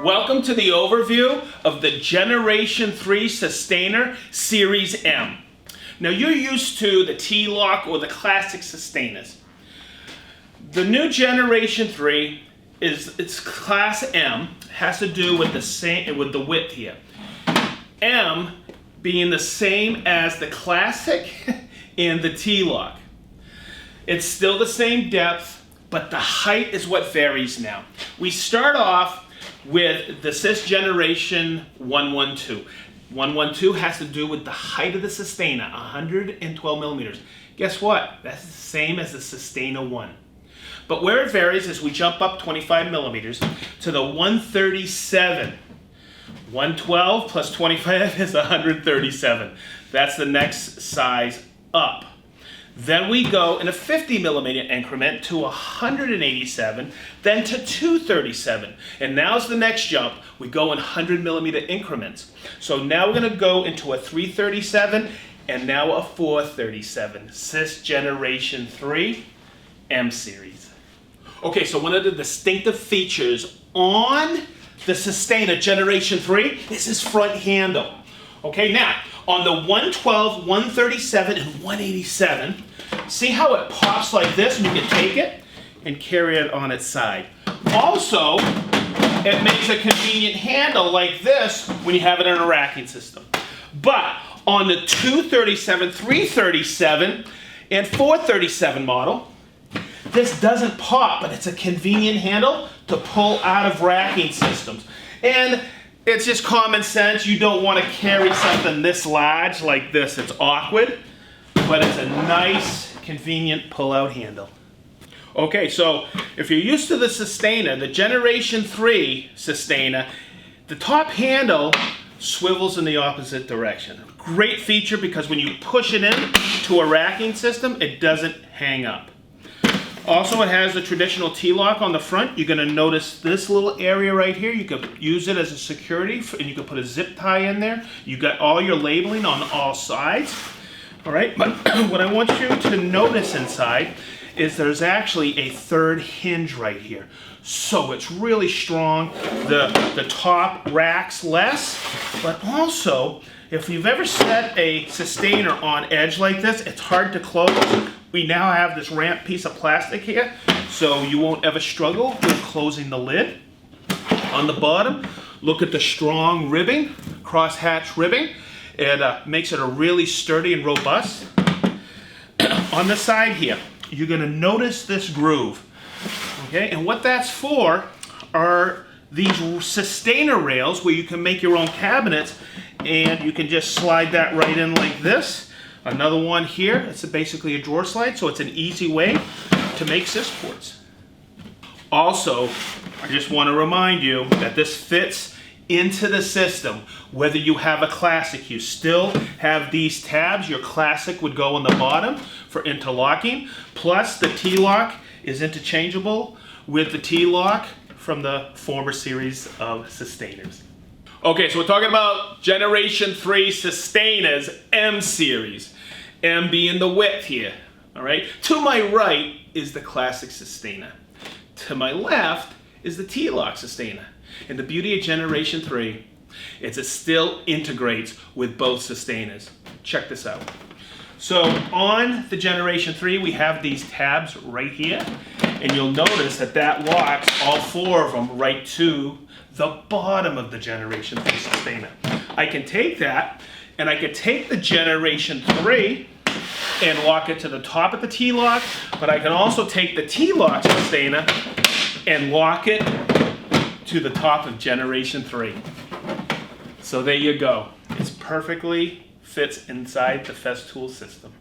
Welcome to the overview of the Generation 3 Systainer Series M. Now you're used to the T-LOC or the classic Systainers. The new Generation 3 it's Class M, has to do with the width here. M being the same as the classic and the T-LOC. It's still the same depth, but the height is what varies now. We start off with the SYS Generation 112. 112 has to do with the height of the Systainer, 112 millimeters. Guess what? That's the same as the Systainer 1. But where it varies is we jump up 25 millimeters to the 137. 112 plus 25 is 137. That's the next size up. Then we go in a 50 millimeter increment to 187, then to 237. And now's the next jump. We go in 100 millimeter increments. So now we're going to go into a 337 and now a 437. SYS Generation 3 M Series. Okay, so one of the distinctive features on the Systainer Generation 3 is this front handle. Okay, now on the 112, 137, and 187, see how it pops like this, and you can take it and carry it on its side. Also, it makes a convenient handle like this when you have it in a racking system. But on the 237, 337, and 437 model, this doesn't pop, but it's a convenient handle to pull out of racking systems. And it's just common sense. You don't want to carry something this large like this. It's awkward, but it's a nice, convenient pull-out handle. Okay, so if you're used to the Systainer, the Generation 3 Systainer, the top handle swivels in the opposite direction. Great feature because when you push it in to a racking system, it doesn't hang up. Also, it has the traditional T-LOC on the front. You're going to notice this little area right here. You could use it as a security, and you could put a zip tie in there. You got all your labeling on all sides. All right, but what I want you to notice inside is there's actually a third hinge right here. So it's really strong. The top racks less, but also, if you've ever set a Systainer on edge like this, it's hard to close. We now have this ramp piece of plastic here, so you won't ever struggle with closing the lid. On the bottom, look at the strong ribbing, cross-hatch ribbing. It makes it a really sturdy and robust. On the side here, you're going to notice this groove. Okay, and what that's for are these Systainer rails where you can make your own cabinets, and you can just slide that right in like this. Another one here, it's basically a drawer slide, so it's an easy way to make SYS ports. Also, I just want to remind you that this fits into the system. Whether you have a classic, you still have these tabs. Your classic would go on the bottom for interlocking. Plus, the T-LOC is interchangeable with the T-LOC from the former series of Systainers. Okay, so we're talking about Generation 3 Systainers M Series. M being the width here, all right? To my right is the classic Systainer. To my left is the T-LOC Systainer. And the beauty of Generation 3 is it still integrates with both Systainers. Check this out. So on the Generation 3, we have these tabs right here. And you'll notice that that locks all four of them right to the bottom of the Generation 3 Systainer. I can take that, and I could take the Generation 3 and lock it to the top of the T-LOC, but I can also take the T-LOC Systainer and lock it to the top of Generation 3. So there you go. It perfectly fits inside the Festool system.